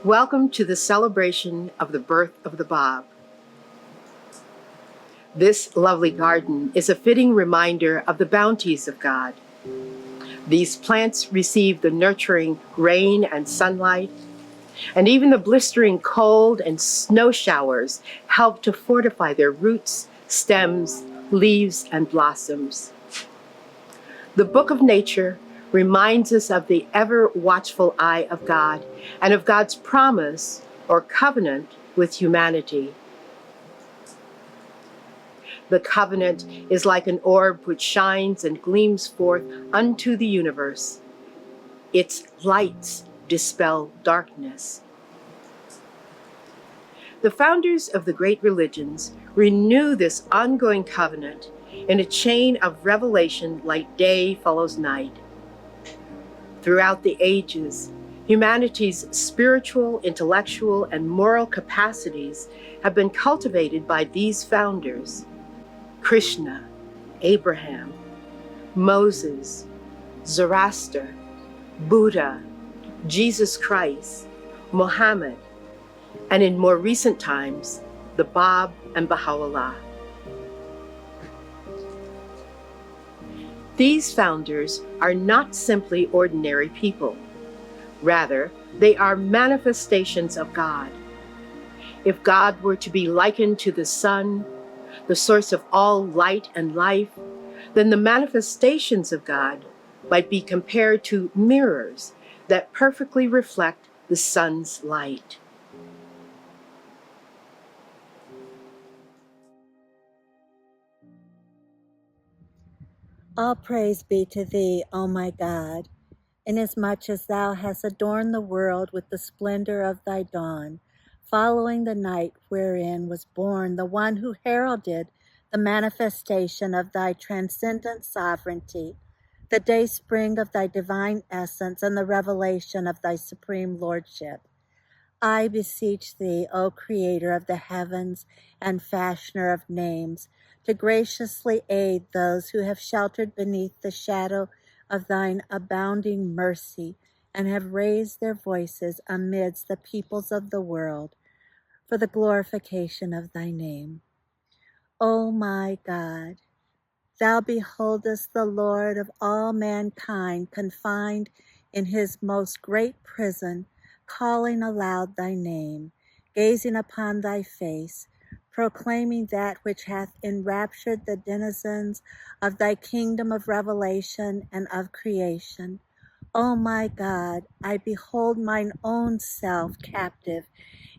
Welcome to the celebration of the birth of the Bab. This lovely garden is a fitting reminder of the bounties of God. These plants receive the nurturing rain and sunlight, and even the blistering cold and snow showers help to fortify their roots, stems, leaves, and blossoms. The book of nature reminds us of the ever-watchful eye of God and of God's promise or covenant with humanity. The covenant is like an orb which shines and gleams forth unto the universe. Its lights dispel darkness. The founders of the great religions renew this ongoing covenant in a chain of revelation like day follows night. Throughout the ages, humanity's spiritual, intellectual, and moral capacities have been cultivated by these founders: Krishna, Abraham, Moses, Zoroaster, Buddha, Jesus Christ, Muhammad, and in more recent times, the Bab and Baha'u'llah. These founders are not simply ordinary people. Rather, they are manifestations of God. If God were to be likened to the sun, the source of all light and life, then the manifestations of God might be compared to mirrors that perfectly reflect the sun's light. All praise be to thee, O my God, inasmuch as thou hast adorned the world with the splendor of thy dawn, following the night wherein was born the one who heralded the manifestation of thy transcendent sovereignty, the day spring of thy divine essence, and the revelation of thy supreme lordship. I beseech thee, O Creator of the heavens and fashioner of names, to graciously aid those who have sheltered beneath the shadow of thine abounding mercy and have raised their voices amidst the peoples of the world for the glorification of thy name. O my God, thou beholdest the Lord of all mankind confined in his most great prison, calling aloud thy name, gazing upon thy face, proclaiming that which hath enraptured the denizens of thy kingdom of revelation and of creation. O my God, I behold mine own self captive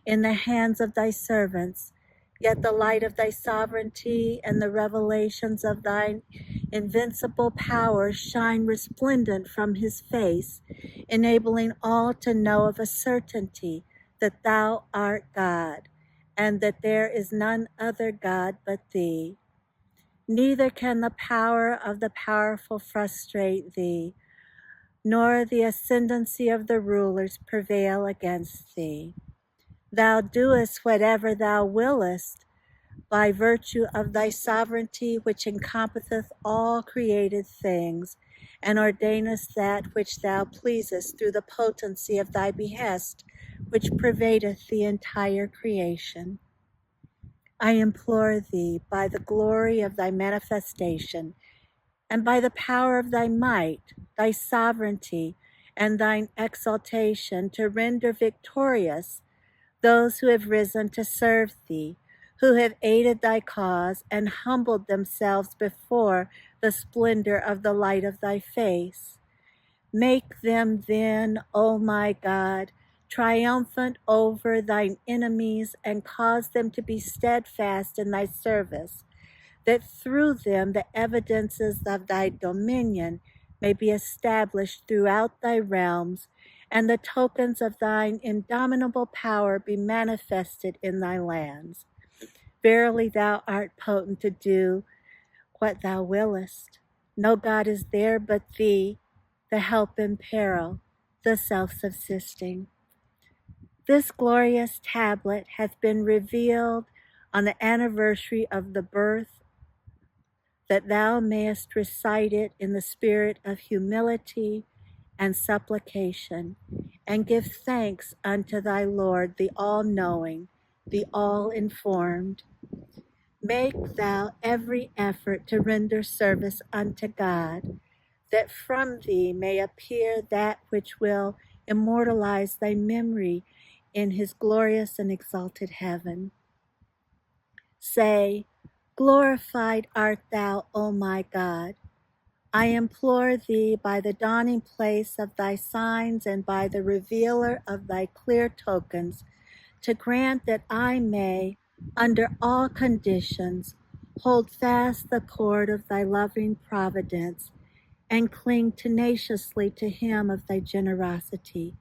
in the hands of thy servants, yet the light of thy sovereignty and the revelations of thine invincible power shine resplendent from his face, enabling all to know of a certainty that thou art God, and that there is none other God but thee. Neither can the power of the powerful frustrate thee, nor the ascendancy of the rulers prevail against thee. Thou doest whatever thou willest by virtue of thy sovereignty which encompasseth all created things, and ordainest that which thou pleasest through the potency of thy behest, which pervadeth the entire creation. I implore thee, by the glory of thy manifestation, and by the power of thy might, thy sovereignty, and thine exaltation, to render victorious those who have risen to serve thee, who have aided thy cause and humbled themselves before the splendor of the light of thy face. Make them then, O my God, triumphant over thine enemies, and cause them to be steadfast in thy service, that through them the evidences of thy dominion may be established throughout thy realms, and the tokens of thine indomitable power be manifested in thy lands. Verily thou art potent to do what thou willest. No God is there but thee, the help in peril, the self-subsisting. This glorious tablet hath been revealed on the anniversary of the birth, that thou mayest recite it in the spirit of humility and supplication, and give thanks unto thy Lord, the all-knowing, the all-informed. Make thou every effort to render service unto God, that from thee may appear that which will immortalize thy memory in his glorious and exalted heaven. Say, glorified art thou, O my God. I implore thee by the dawning place of thy signs and by the revealer of thy clear tokens, to grant that I may, under all conditions, hold fast the cord of thy loving providence and cling tenaciously to him of thy generosity.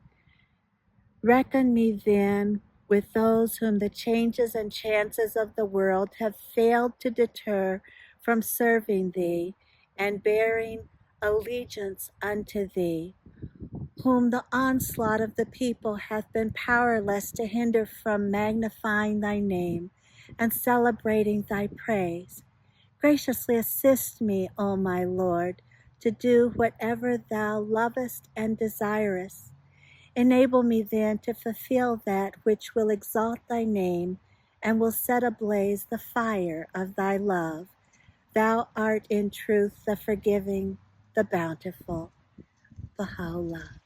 Reckon me then with those whom the changes and chances of the world have failed to deter from serving thee and bearing allegiance unto thee, whom the onslaught of the people hath been powerless to hinder from magnifying thy name and celebrating thy praise. Graciously assist me, O my Lord, to do whatever thou lovest and desirest. Enable me then to fulfill that which will exalt thy name and will set ablaze the fire of thy love. Thou art in truth the forgiving, the bountiful. Baha'u'llah.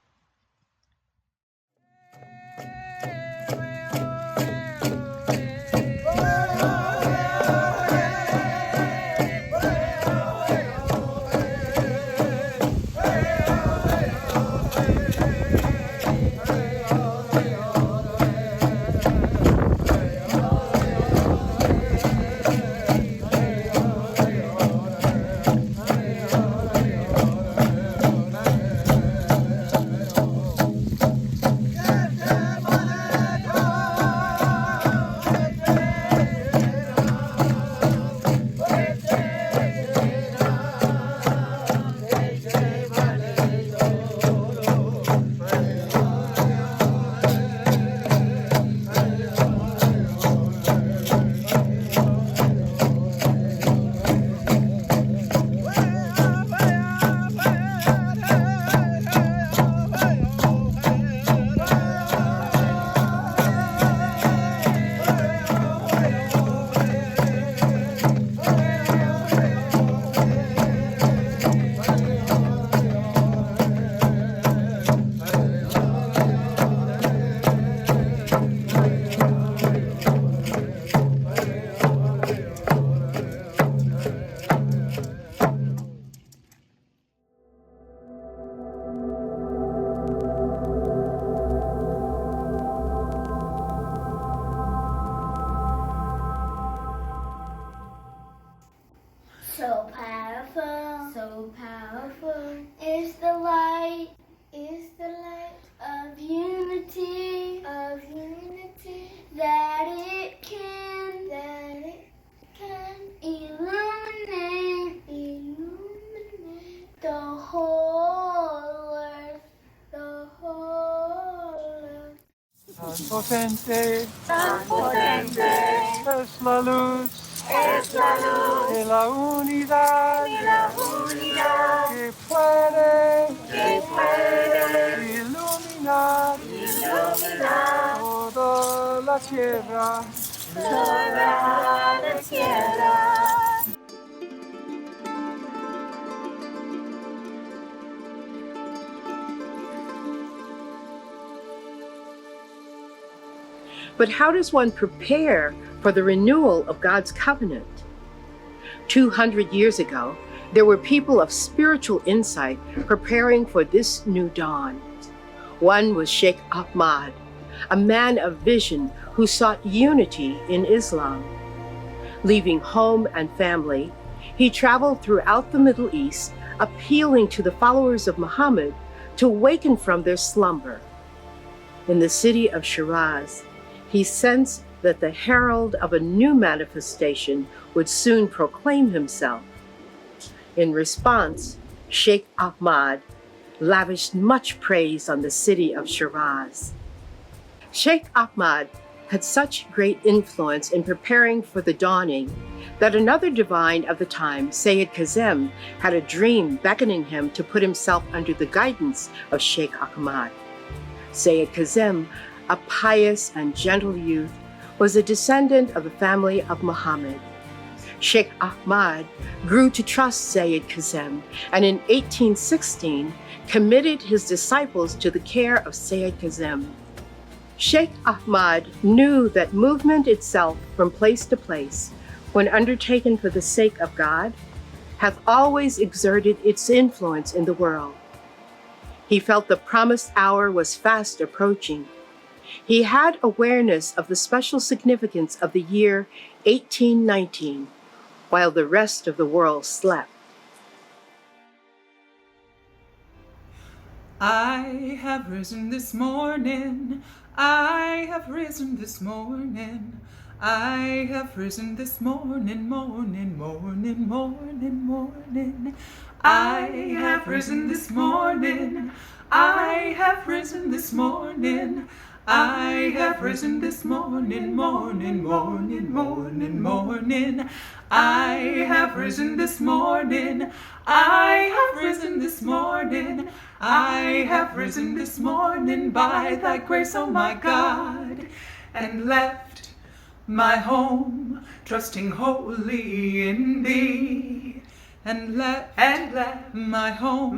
So powerful is the light of unity, that it can illuminate the whole earth. Tan potente es la luz de la unidad que puede iluminar toda la tierra. But how does one prepare for the renewal of God's covenant? 200 years ago, there were people of spiritual insight preparing for this new dawn. One was Sheikh Ahmad, a man of vision who sought unity in Islam. Leaving home and family, he traveled throughout the Middle East, appealing to the followers of Muhammad to awaken from their slumber. In the city of Shiraz, he sensed that the herald of a new manifestation would soon proclaim himself. In response, Sheikh Ahmad lavished much praise on the city of Shiraz. Sheikh Ahmad had such great influence in preparing for the dawning that another divine of the time, Sayyid Kazem, had a dream beckoning him to put himself under the guidance of Sheikh Ahmad. Sayyid Kazim, a pious and gentle youth, was a descendant of the family of Muhammad. Sheikh Ahmad grew to trust Sayyid Kazim and in 1816 committed his disciples to the care of Sayyid Kazim. Sheikh Ahmad knew that movement itself from place to place, when undertaken for the sake of God, hath always exerted its influence in the world. He felt the promised hour was fast approaching. He had awareness of the special significance of the year 1819, while the rest of the world slept. I have risen this morning, I have risen this morning, I have risen this morning, morning, morning, morning, morning. I have risen this morning, I have risen this morning, I have risen this morning, morning, morning, morning, morning. I have risen this morning, I have risen this morning, I have risen this morning by thy grace, O my God, and left my home, trusting wholly in thee, and left my home,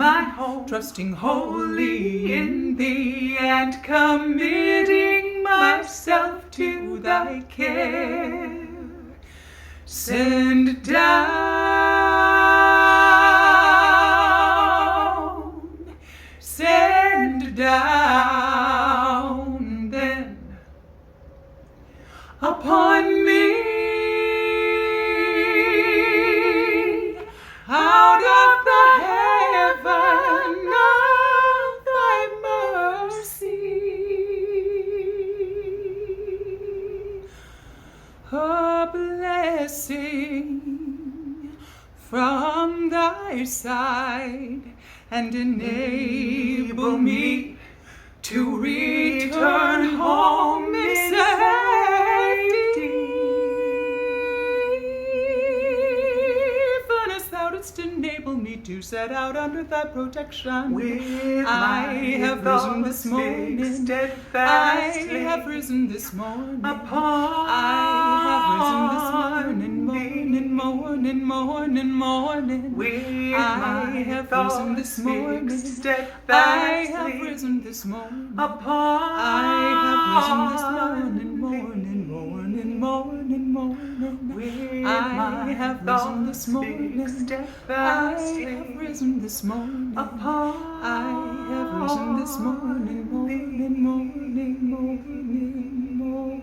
trusting wholly in thee, and committing myself to thy care. Send down then upon me out of the heaven of thy mercy a blessing from thy side, and enable me to return home in safety. Even as thou didst enable me to set out under thy protection. I have risen this morning, I have risen this morning, I have risen this morning, morning, morning, morning, morning. I have risen this morning, I have risen this morning, I have risen this morning, morning, morning, morning, morning. I have risen this morning, I have risen this morning, I have risen this morning, morning, morning, morning, morning.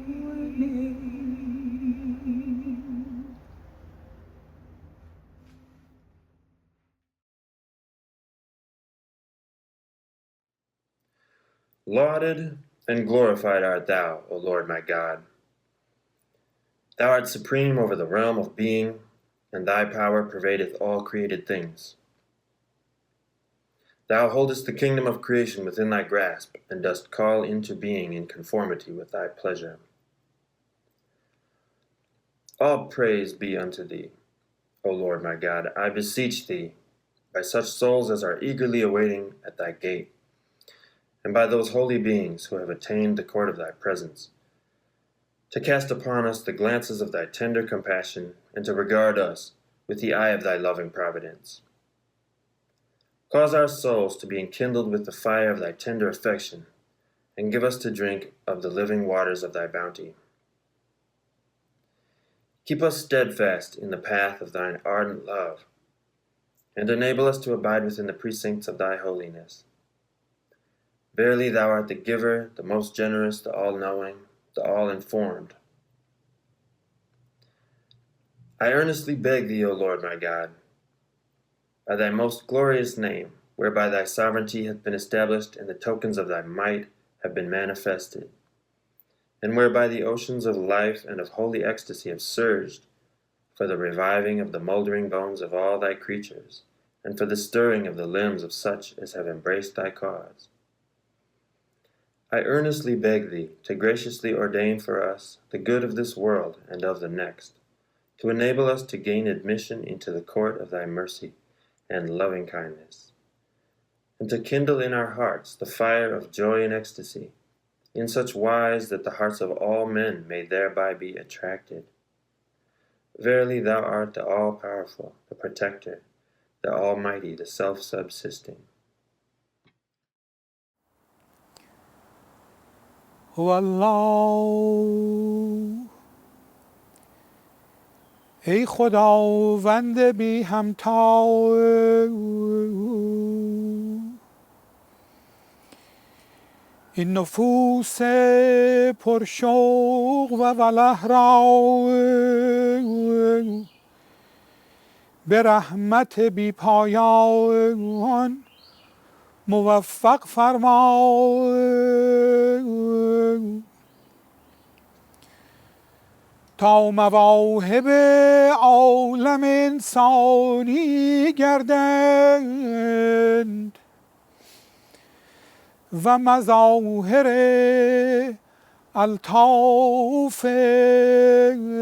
Lauded and glorified art thou, O Lord my God. Thou art supreme over the realm of being, and thy power pervadeth all created things. Thou holdest the kingdom of creation within thy grasp, and dost call into being in conformity with thy pleasure. All praise be unto thee, O Lord my God, I beseech thee, by such souls as are eagerly awaiting at thy gate, and by those holy beings who have attained the court of thy presence, to cast upon us the glances of thy tender compassion, and to regard us with the eye of thy loving providence. Cause our souls to be enkindled with the fire of thy tender affection, and give us to drink of the living waters of thy bounty. Keep us steadfast in the path of thine ardent love, and enable us to abide within the precincts of thy holiness. Verily thou art the giver, the most generous, the all-knowing, the all-informed. I earnestly beg thee, O Lord my God, by thy most glorious name, whereby thy sovereignty hath been established and the tokens of thy might have been manifested, and whereby the oceans of life and of holy ecstasy have surged, for the reviving of the mouldering bones of all thy creatures, and for the stirring of the limbs of such as have embraced thy cause. I earnestly beg thee to graciously ordain for us the good of this world and of the next, to enable us to gain admission into the court of thy mercy and loving kindness, and to kindle in our hearts the fire of joy and ecstasy, in such wise that the hearts of all men may thereby be attracted. Verily thou art the all-powerful, the protector, the almighty, the self-subsisting. والله ای خداوند بی همتا، این نفوس پرشوق و وله را به رحمت بی پایان موفق فرما، تا مواهب عالم انسانی گردند و مظاهر الطاف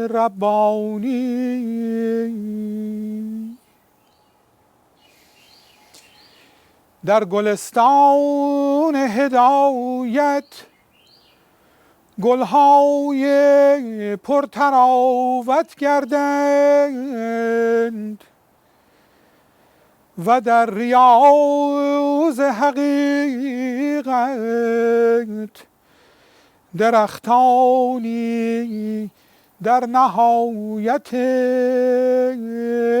ربانی در گلستان هدایت گلهای پرتراوت گردند و در ریاض حقیقت درختانی در نهایت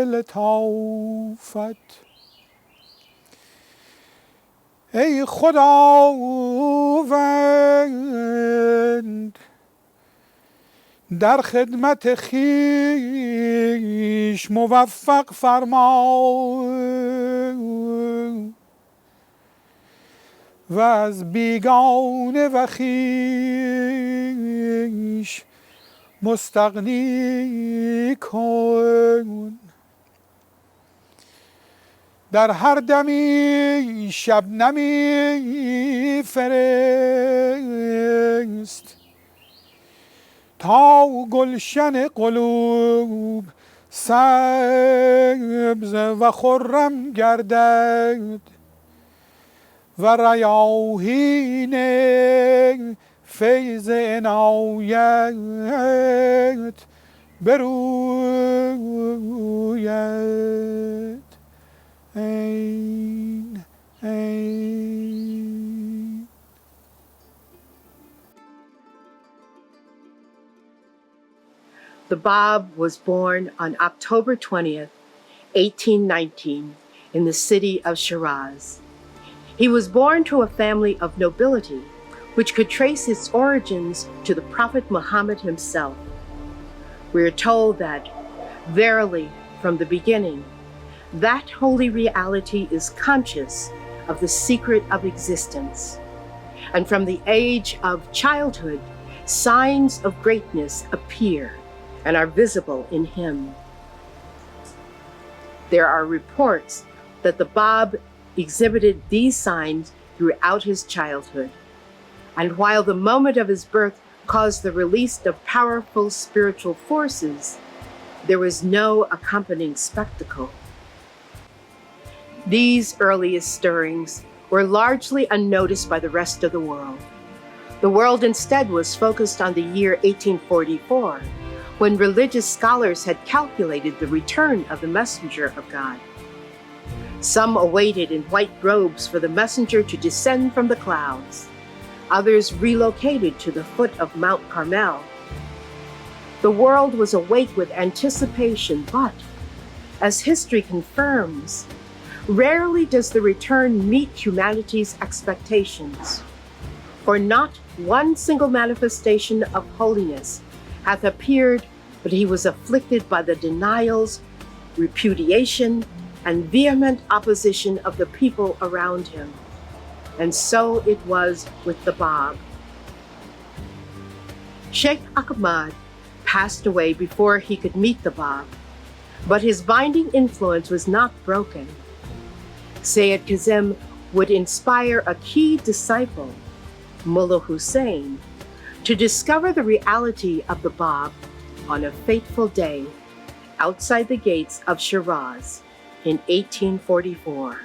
لطافت. ای خداوند در خدمت خویش موفق فرما و از بیگانه و خویش مستغنی کن. در هر دمی شبنمی فرست تا گلشن قلوب سبز و خرم گردد و ریاحین فیض عنایت بروید. Amen. Amen. The Bab was born on October 20th, 1819, in the city of Shiraz. He was born to a family of nobility, which could trace its origins to the Prophet Muhammad himself. We are told that, verily, from the beginning, that holy reality is conscious of the secret of existence. And from the age of childhood, signs of greatness appear and are visible in him. There are reports that the Bab exhibited these signs throughout his childhood. And while the moment of his birth caused the release of powerful spiritual forces, there was no accompanying spectacle. These earliest stirrings were largely unnoticed by the rest of the world. The world instead was focused on the year 1844, when religious scholars had calculated the return of the messenger of God. Some awaited in white robes for the messenger to descend from the clouds. Others relocated to the foot of Mount Carmel. The world was awake with anticipation, but, as history confirms, rarely does the return meet humanity's expectations. For not one single manifestation of holiness hath appeared, but he was afflicted by the denials, repudiation, and vehement opposition of the people around him. And so it was with the Bab. Sheikh Ahmad passed away before he could meet the Bab, but his binding influence was not broken. Sayyid Kazim would inspire a key disciple, Mirza Husayn, to discover the reality of the Bab on a fateful day outside the gates of Shiraz in 1844.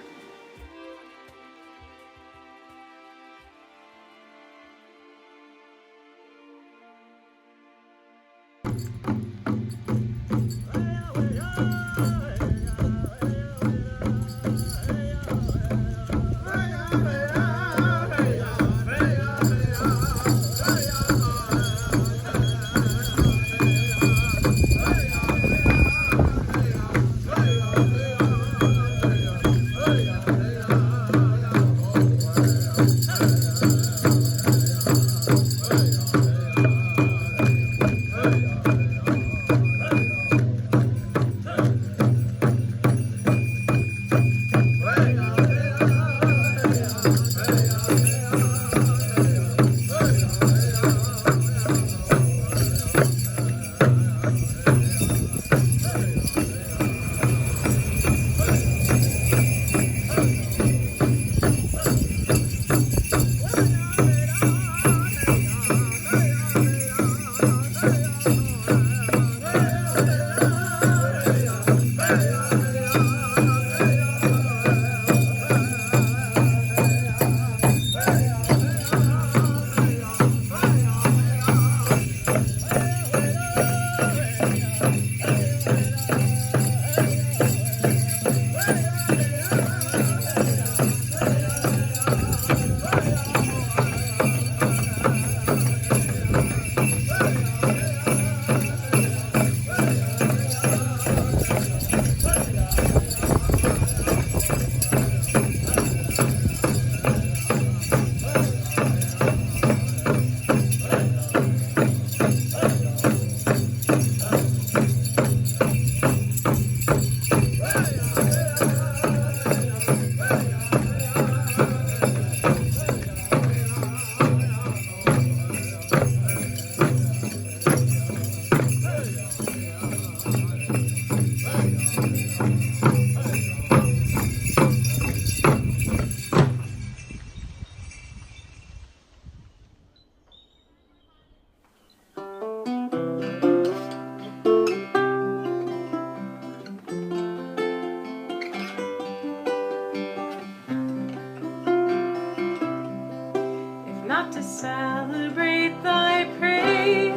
not to celebrate thy praise,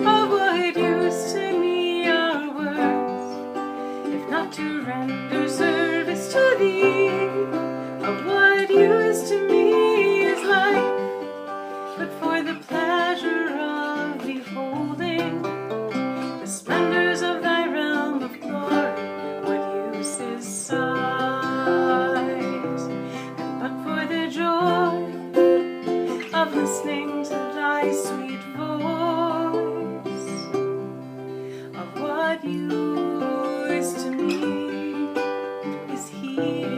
of what use to me are words, if not to render service to thee, of what use to me is life, but for the pleasure of beholding the splendors of thy realm of glory, what use is sight, and but for the joy of listening to thy sweet voice, of what use to me is hearing.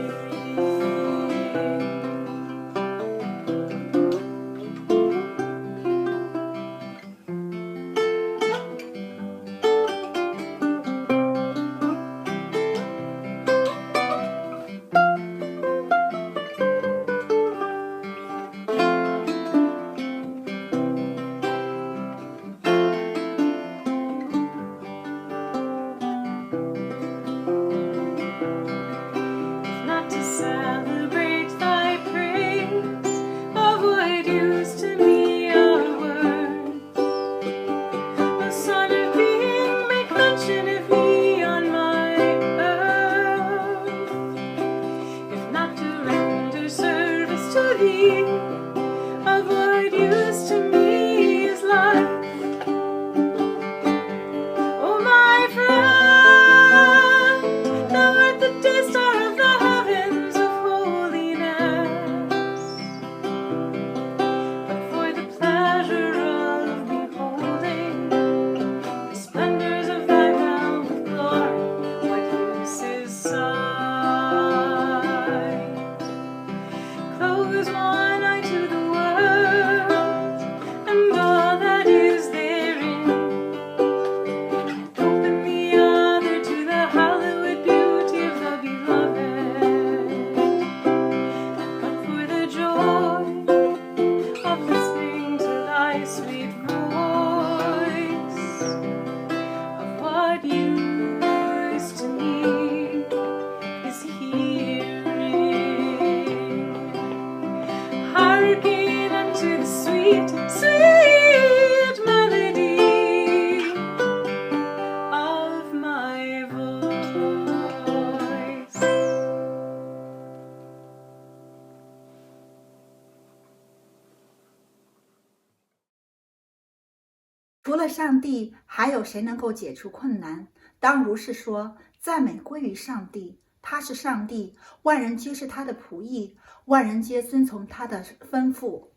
除了上帝，还有谁能够解除困难？当如是说，赞美归于上帝，他是上帝，万人皆是他的仆役，万人皆遵从他的吩咐。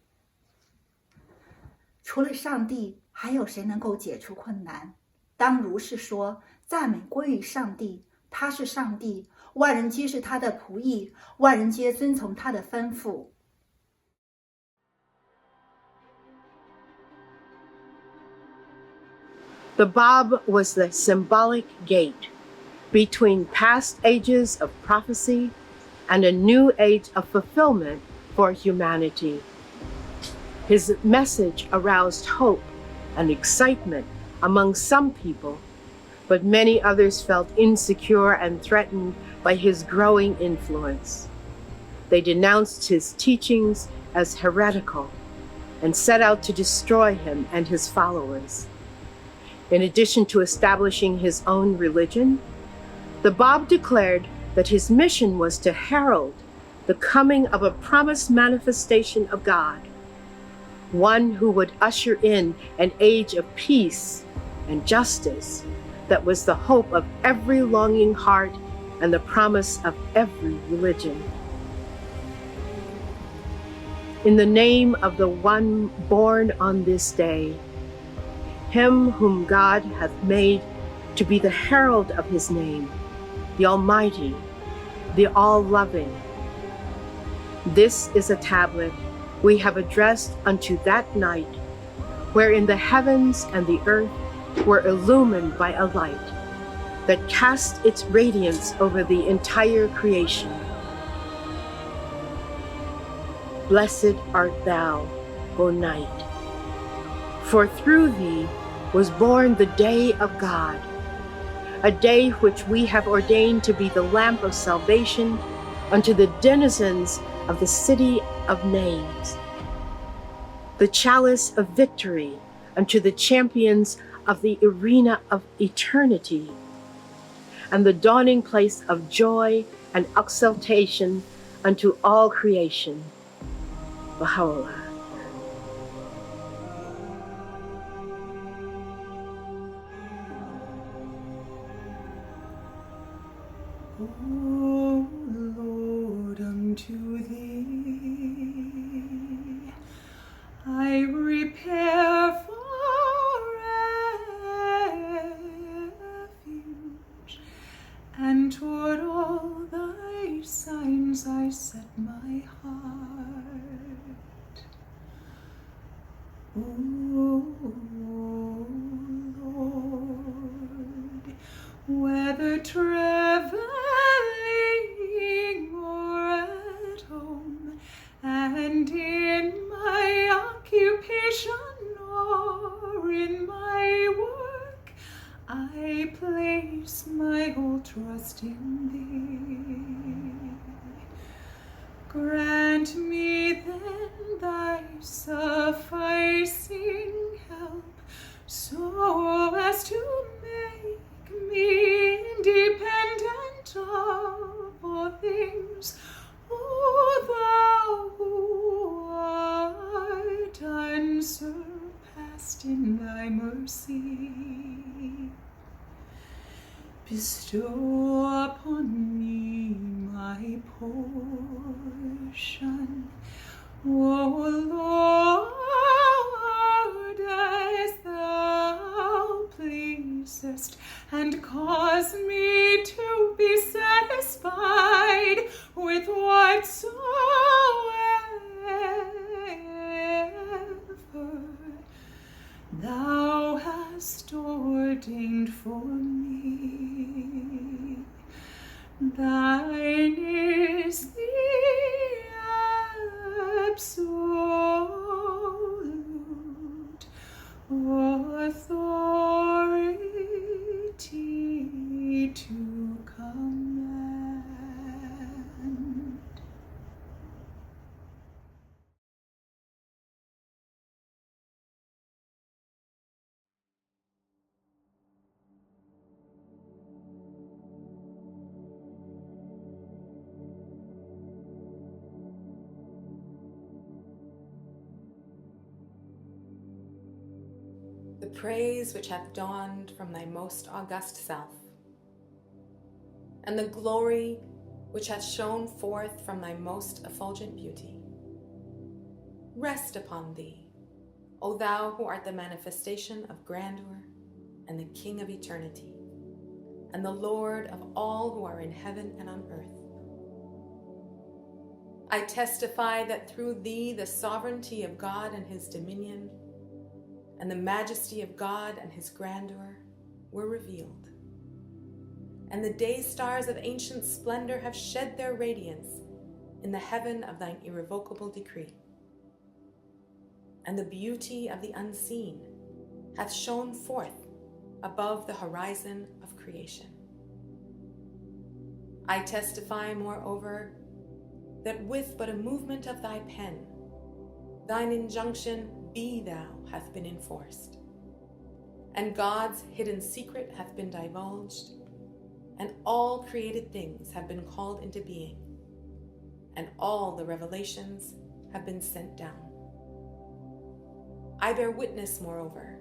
除了上帝，还有谁能够解除困难？当如是说，赞美归于上帝，他是上帝，万人皆是他的仆役，万人皆遵从他的吩咐。The Bab was the symbolic gate between past ages of prophecy and a new age of fulfillment for humanity. His message aroused hope and excitement among some people, but many others felt insecure and threatened by his growing influence. They denounced his teachings as heretical and set out to destroy him and his followers. In addition to establishing his own religion, the Bab declared that his mission was to herald the coming of a promised manifestation of God, one who would usher in an age of peace and justice that was the hope of every longing heart and the promise of every religion. In the name of the one born on this day, him whom God hath made to be the herald of his name, the Almighty, the All-Loving. This is a tablet we have addressed unto that night, wherein the heavens and the earth were illumined by a light that cast its radiance over the entire creation. Blessed art thou, O night, for through thee was born the day of God, a day which we have ordained to be the lamp of salvation unto the denizens of the city of names. the chalice of victory unto the champions of the arena of eternity, and the dawning place of joy and exaltation unto all creation. Baha'u'llah. O Lord, unto thee I repair for refuge, and toward all thy signs I set my heart. O Lord, whether traveling or at home, and in my occupation or in my work, I place my whole trust in thee. Grant me then thy sufficing help, so as to make me independent of all things, O thou who art unsurpassed in thy mercy. Bestow upon me my portion, O Lord, as thou pleasest, and cause me to be satisfied with whatsoever thou hast ordained for me. Thine is the absolute authority to command. The praise which hath dawned from thy most august self, and the glory which hath shone forth from thy most effulgent beauty, rest upon thee, O thou who art the manifestation of grandeur and the King of eternity, and the Lord of all who are in heaven and on earth. I testify that through thee the sovereignty of God and his dominion, and the majesty of God and his grandeur were revealed. And the day stars of ancient splendor have shed their radiance in the heaven of thine irrevocable decree. And the beauty of the unseen hath shone forth above the horizon of creation. I testify, moreover, that with but a movement of thy pen, thine injunction, be thou, hath been enforced, and God's hidden secret hath been divulged, and all created things have been called into being, and all the revelations have been sent down. I bear witness, moreover,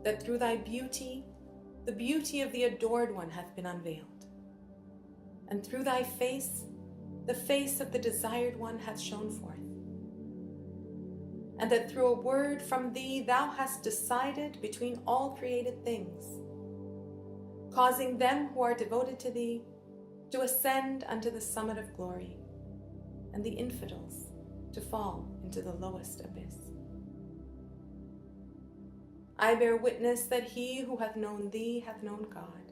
that through thy beauty, the beauty of the adored one hath been unveiled, and through thy face, the face of the desired one hath shone forth, and that through a word from thee thou hast decided between all created things, causing them who are devoted to thee to ascend unto the summit of glory, and the infidels to fall into the lowest abyss. I bear witness that he who hath known thee hath known God,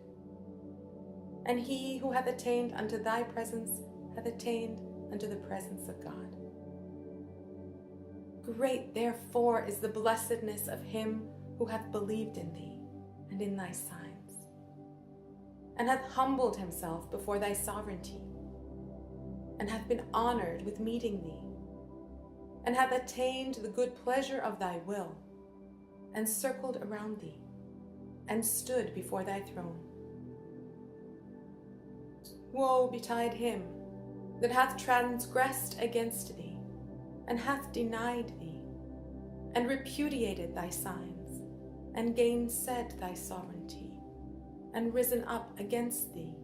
and he who hath attained unto thy presence hath attained unto the presence of God. Great, therefore, is the blessedness of him who hath believed in thee and in thy signs, and hath humbled himself before thy sovereignty, and hath been honored with meeting thee, and hath attained the good pleasure of thy will, and circled around thee, and stood before thy throne. Woe betide him that hath transgressed against thee, and hath denied thee, and repudiated thy signs, and gainsaid thy sovereignty, and risen up against thee,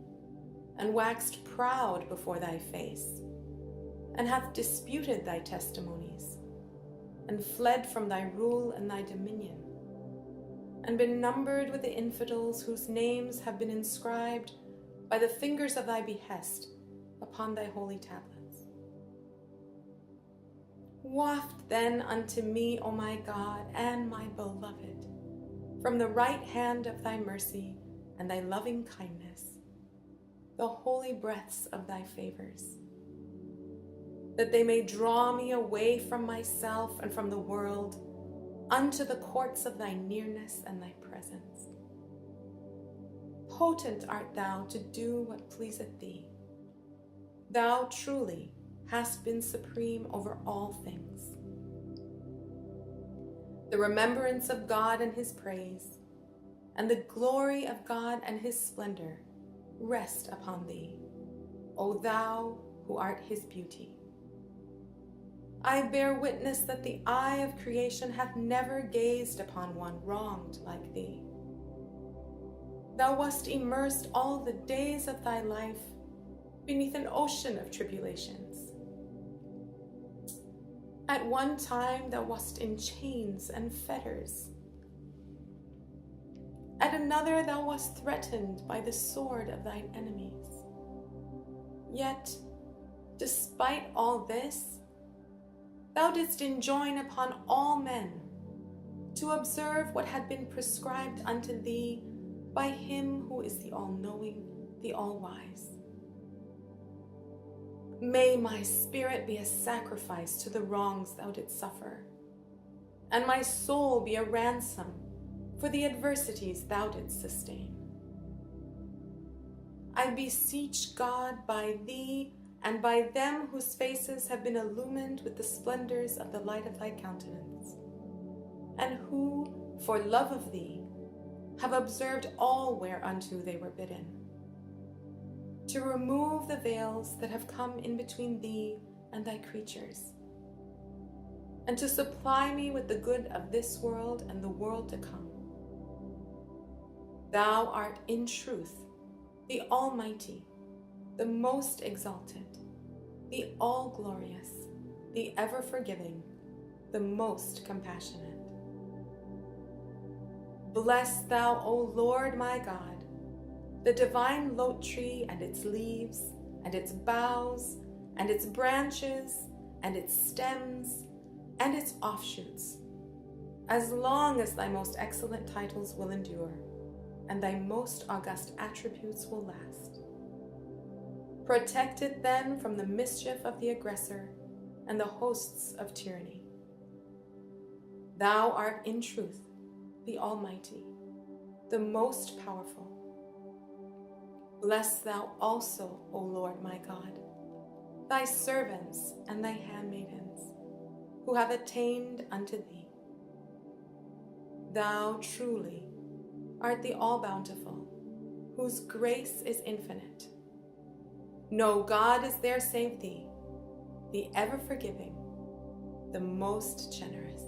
and waxed proud before thy face, and hath disputed thy testimonies, and fled from thy rule and thy dominion, and been numbered with the infidels whose names have been inscribed by the fingers of thy behest upon thy holy tablets. Waft then unto me, O my God and my beloved, from the right hand of thy mercy and thy loving kindness, the holy breaths of thy favors, that they may draw me away from myself and from the world unto the courts of thy nearness and thy presence. Potent art thou to do what pleaseth thee. Thou truly hast been supreme over all things. The remembrance of God and his praise, and the glory of God and his splendor rest upon thee, O thou who art his beauty. I bear witness that the eye of creation hath never gazed upon one wronged like thee. Thou wast immersed all the days of thy life beneath an ocean of tribulations. At one time thou wast in chains and fetters. At another thou wast threatened by the sword of thine enemies. Yet, despite all this, thou didst enjoin upon all men to observe what had been prescribed unto thee by him who is the all-knowing, the all-wise. May my spirit be a sacrifice to the wrongs thou didst suffer, and my soul be a ransom for the adversities thou didst sustain. I beseech God by thee and by them whose faces have been illumined with the splendors of the light of thy countenance, and who, for love of thee, have observed all whereunto they were bidden, to remove the veils that have come in between thee and thy creatures, and to supply me with the good of this world and the world to come. Thou art in truth the Almighty, the most exalted, the all-glorious, the ever-forgiving, the most compassionate. Bless thou, O Lord my God, the divine lote tree and its leaves, and its boughs, and its branches, and its stems, and its offshoots, as long as thy most excellent titles will endure, and thy most august attributes will last. Protect it then from the mischief of the aggressor and the hosts of tyranny. Thou art in truth the Almighty, the most powerful. Bless thou also, O Lord my God, thy servants and thy handmaidens, who have attained unto thee. Thou truly art the all-bountiful, whose grace is infinite. No God is there save thee, the ever-forgiving, the most generous.